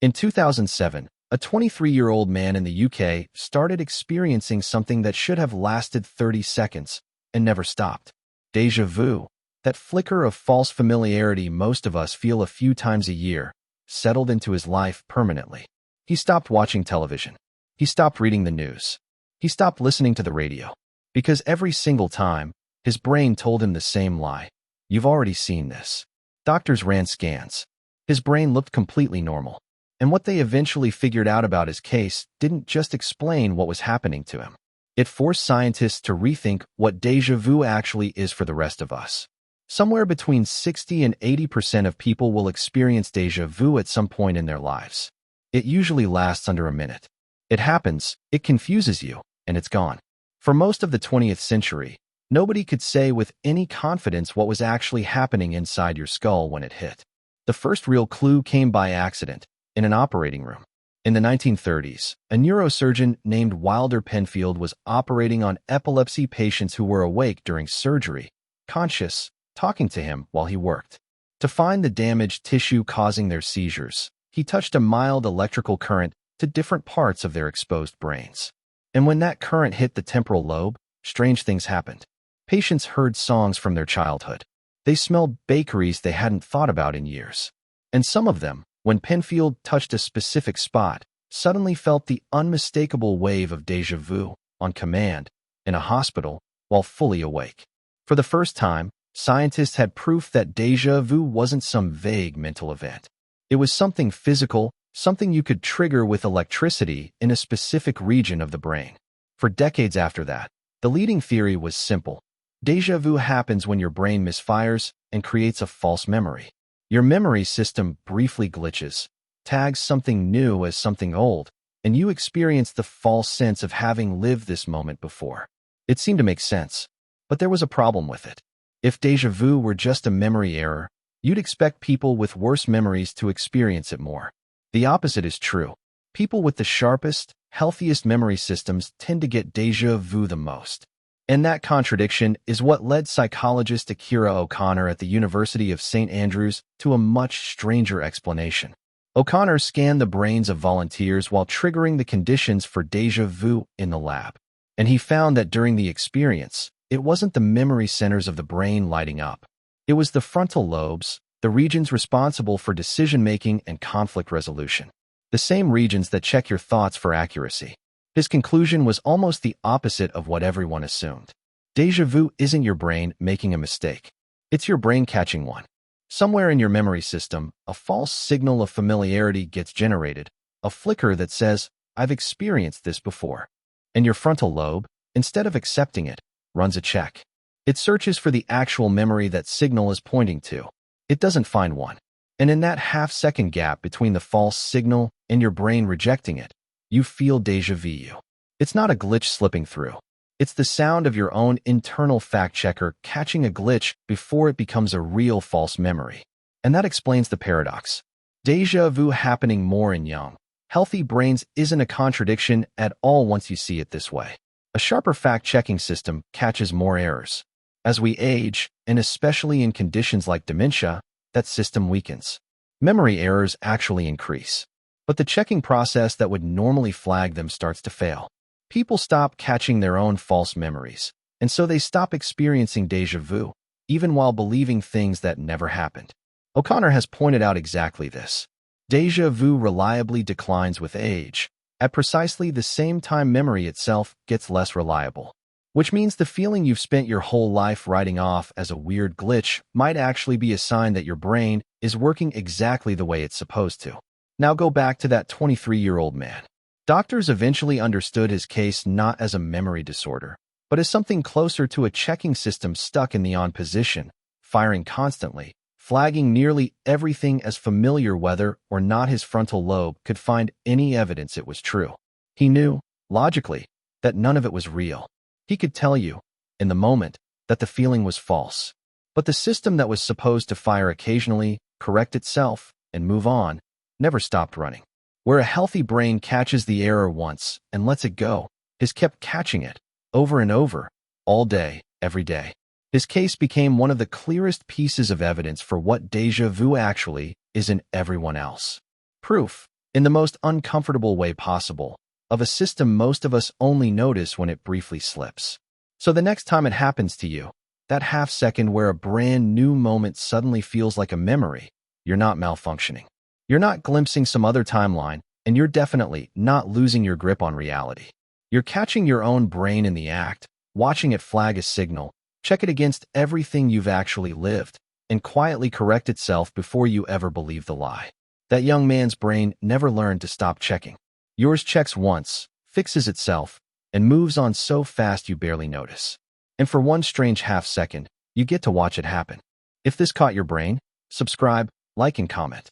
In 2007, a 23-year-old man in the UK started experiencing something that should have lasted 30 seconds and never stopped. Déjà vu, that flicker of false familiarity most of us feel a few times a year, settled into his life permanently. He stopped watching television. He stopped reading the news. He stopped listening to the radio. Because every single time, his brain told him the same lie. You've already seen this. Doctors ran scans. His brain looked completely normal. And what they eventually figured out about his case didn't just explain what was happening to him. It forced scientists to rethink what déjà vu actually is for the rest of us. Somewhere between 60 and 80% of people will experience déjà vu at some point in their lives. It usually lasts under a minute. It happens, it confuses you, and it's gone. For most of the 20th century, nobody could say with any confidence what was actually happening inside your skull when it hit. The first real clue came by accident, in an operating room. In the 1930s, a neurosurgeon named Wilder Penfield was operating on epilepsy patients who were awake during surgery, conscious, talking to him while he worked. To find the damaged tissue causing their seizures, he touched a mild electrical current to different parts of their exposed brains. And when that current hit the temporal lobe, strange things happened. Patients heard songs from their childhood. They smelled bakeries they hadn't thought about in years. And some of them, when Penfield touched a specific spot, suddenly felt the unmistakable wave of déjà vu, on command, in a hospital, while fully awake. For the first time, scientists had proof that déjà vu wasn't some vague mental event. It was something physical, something you could trigger with electricity in a specific region of the brain. For decades after that, the leading theory was simple. Déjà vu happens when your brain misfires and creates a false memory. Your memory system briefly glitches, tags something new as something old, and you experience the false sense of having lived this moment before. It seemed to make sense, but there was a problem with it. If déjà vu were just a memory error, you'd expect people with worse memories to experience it more. The opposite is true. People with the sharpest, healthiest memory systems tend to get déjà vu the most. And that contradiction is what led psychologist Akira O'Connor at the University of St. Andrews to a much stranger explanation. O'Connor scanned the brains of volunteers while triggering the conditions for déjà vu in the lab. And he found that during the experience, it wasn't the memory centers of the brain lighting up. It was the frontal lobes, the regions responsible for decision-making and conflict resolution. The same regions that check your thoughts for accuracy. His conclusion was almost the opposite of what everyone assumed. Déjà vu isn't your brain making a mistake. It's your brain catching one. Somewhere in your memory system, a false signal of familiarity gets generated, a flicker that says, I've experienced this before. And your frontal lobe, instead of accepting it, runs a check. It searches for the actual memory that signal is pointing to. It doesn't find one. And in that half-second gap between the false signal and your brain rejecting it, you feel déjà vu. It's not a glitch slipping through. It's the sound of your own internal fact-checker catching a glitch before it becomes a real false memory. And that explains the paradox. Déjà vu happening more in young, healthy brains isn't a contradiction at all once you see it this way. A sharper fact-checking system catches more errors. As we age, and especially in conditions like dementia, that system weakens. Memory errors actually increase. But the checking process that would normally flag them starts to fail. People stop catching their own false memories, and so they stop experiencing déjà vu, even while believing things that never happened. O'Connor has pointed out exactly this. Déjà vu reliably declines with age. At precisely the same time, memory itself gets less reliable. Which means the feeling you've spent your whole life writing off as a weird glitch might actually be a sign that your brain is working exactly the way it's supposed to. Now go back to that 23-year-old man. Doctors eventually understood his case not as a memory disorder, but as something closer to a checking system stuck in the on position, firing constantly, flagging nearly everything as familiar whether or not his frontal lobe could find any evidence it was true. He knew, logically, that none of it was real. He could tell you, in the moment, that the feeling was false. But the system that was supposed to fire occasionally, correct itself, and move on, never stopped running. Where a healthy brain catches the error once and lets it go, his kept catching it, over and over, all day, every day. His case became one of the clearest pieces of evidence for what déjà vu actually is in everyone else. Proof in the most uncomfortable way possible, of a system most of us only notice when it briefly slips. So the next time it happens to you, that half second where a brand new moment suddenly feels like a memory, you're not malfunctioning. You're not glimpsing some other timeline, and you're definitely not losing your grip on reality. You're catching your own brain in the act, watching it flag a signal, check it against everything you've actually lived, and quietly correct itself before you ever believe the lie. That young man's brain never learned to stop checking. Yours checks once, fixes itself, and moves on so fast you barely notice. And for one strange half second, you get to watch it happen. If this caught your brain, subscribe, like, and comment.